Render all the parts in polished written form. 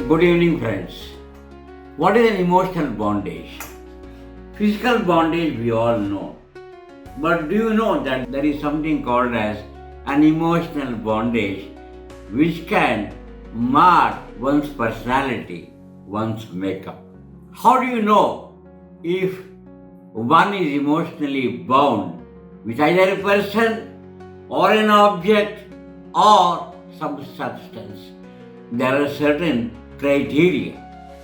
Good evening, friends. What is an emotional bondage? Physical bondage we all know. But do you know that there is something called as an emotional bondage which can mar one's personality, one's makeup? How do you know if one is emotionally bound with either a person or an object or some substance? There are certain criteria.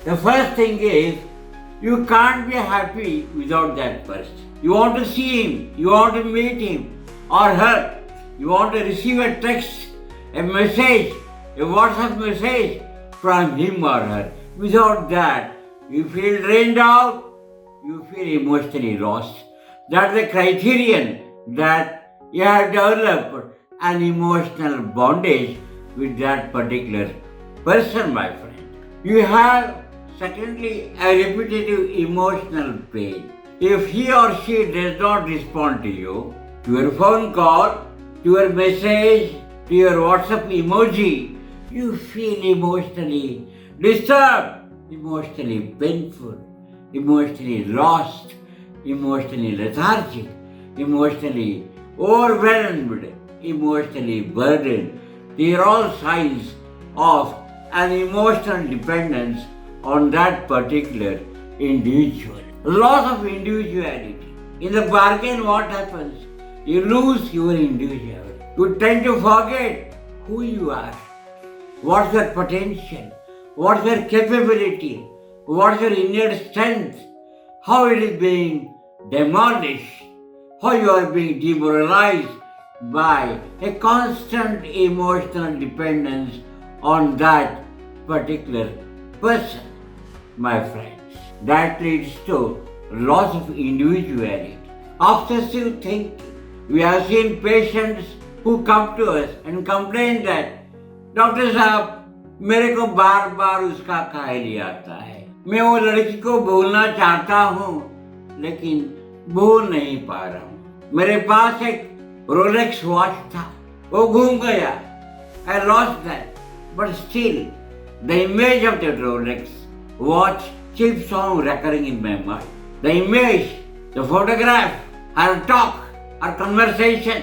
The first thing is you can't be happy without that person. You want to see him, you want to meet him or her, you want to receive a text, a message, a WhatsApp message from him or her. Without that, you feel drained out, you feel emotionally lost. That's the criterion that you have developed an emotional bondage with that particular person, my friend. You have, secondly, a repetitive emotional pain. If he or she does not respond to you, to your phone call, to your message, to your WhatsApp emoji, you feel emotionally disturbed, emotionally painful, emotionally lost, emotionally lethargic, emotionally overwhelmed, emotionally burdened. These are all signs of an emotional dependence on that particular individual. Loss of individuality. In the bargain, what happens? You lose your individuality. You tend to forget who you are, what's your potential, what's your capability, what's your inner strength, how it is being demolished, how you are being demoralized by a constant emotional dependence on that particular person, my friends. That leads to loss of individuality. Obsessive thinking. We have seen patients who come to us and complain that doctor साहब मेरे को बार बार उसका ख्याल आता है, मैं वो लड़की को भूलना चाहता हूँ लेकिन भूल नहीं पा रहा हूँ. मेरे पास एक रोलेक्स वॉच था, वो घूम गया, I lost that. But still, the image of the Rolex watch keeps on recurring in my mind. The image, the photograph, her talk, her conversation,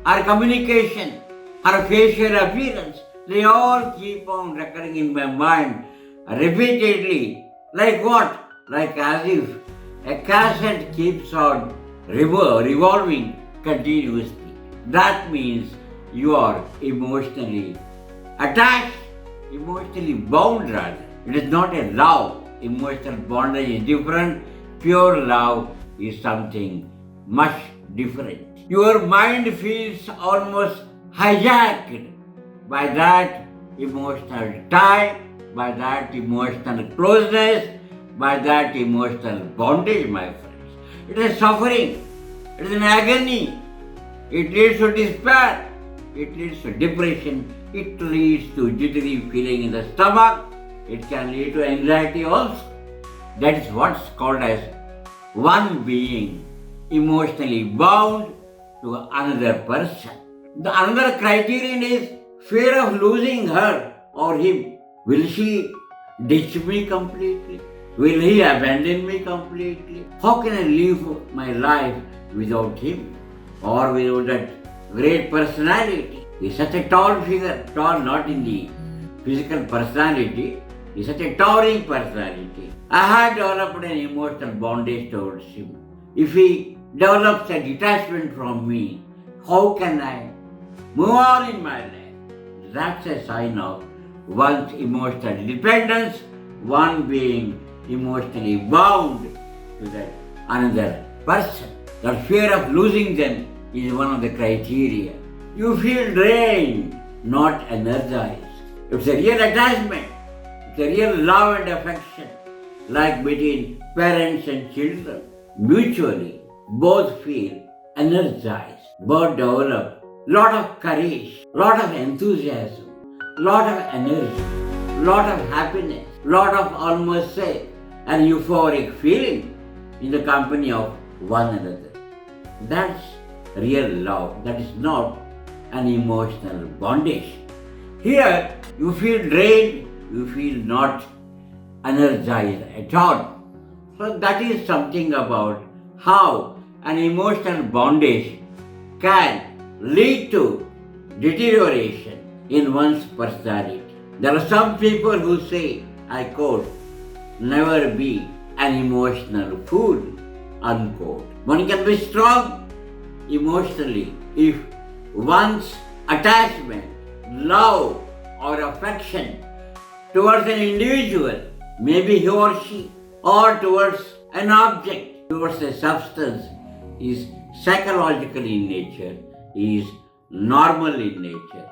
her communication, her facial appearance, they all keep on recurring in my mind repeatedly. Like what? Like as if a cassette keeps on revolving continuously. That means you are emotionally attached, emotionally bound rather. It is not a love. Emotional bondage is different. Pure love is something much different. Your mind feels almost hijacked by that emotional tie, by that emotional closeness, by that emotional bondage, my friends. It is suffering. It is an agony. It leads to despair. It leads to depression. It leads to jittery feeling in the stomach. It can lead to anxiety also. That is what's called as one being emotionally bound to another person. The another criterion is fear of losing her or him. Will she ditch me completely? Will he abandon me completely? How can I live my life without him or without that great personality? He is such a tall figure, tall not in the physical personality, he is such a towering personality. I have developed an emotional bondage towards him. If he develops a detachment from me, how can I move on in my life? That's a sign of one's emotional dependence, one being emotionally bound to that another person. The fear of losing them is one of the criteria. You feel drained, not energized. It's a real attachment. It's a real love and affection, like between parents and children. Mutually, both feel energized, both develop lot of courage, lot of enthusiasm, lot of energy, lot of happiness, lot of almost say an euphoric feeling in the company of one another. That's real love. That is not an emotional bondage. Here, you feel drained, you feel not energized at all. So that is something about how an emotional bondage can lead to deterioration in one's personality. There are some people who say, I quote, never be an emotional fool, unquote. One can be strong emotionally if one's attachment, love, or affection towards an individual, maybe he or she, or towards an object, towards a substance, is psychological in nature, is normal in nature.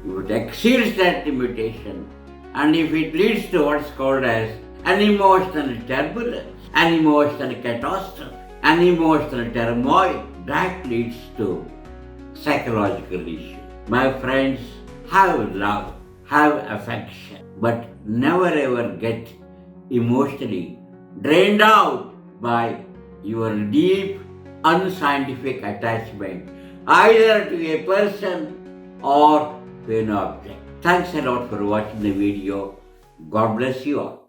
If it exceeds that limitation, and if it leads to what's called as an emotional turbulence, an emotional catastrophe, an emotional turmoil, that leads to psychological issue. My friends, have love, have affection, but never ever get emotionally drained out by your deep, unscientific attachment either to a person or to an object. Thanks a lot for watching the video. God bless you all.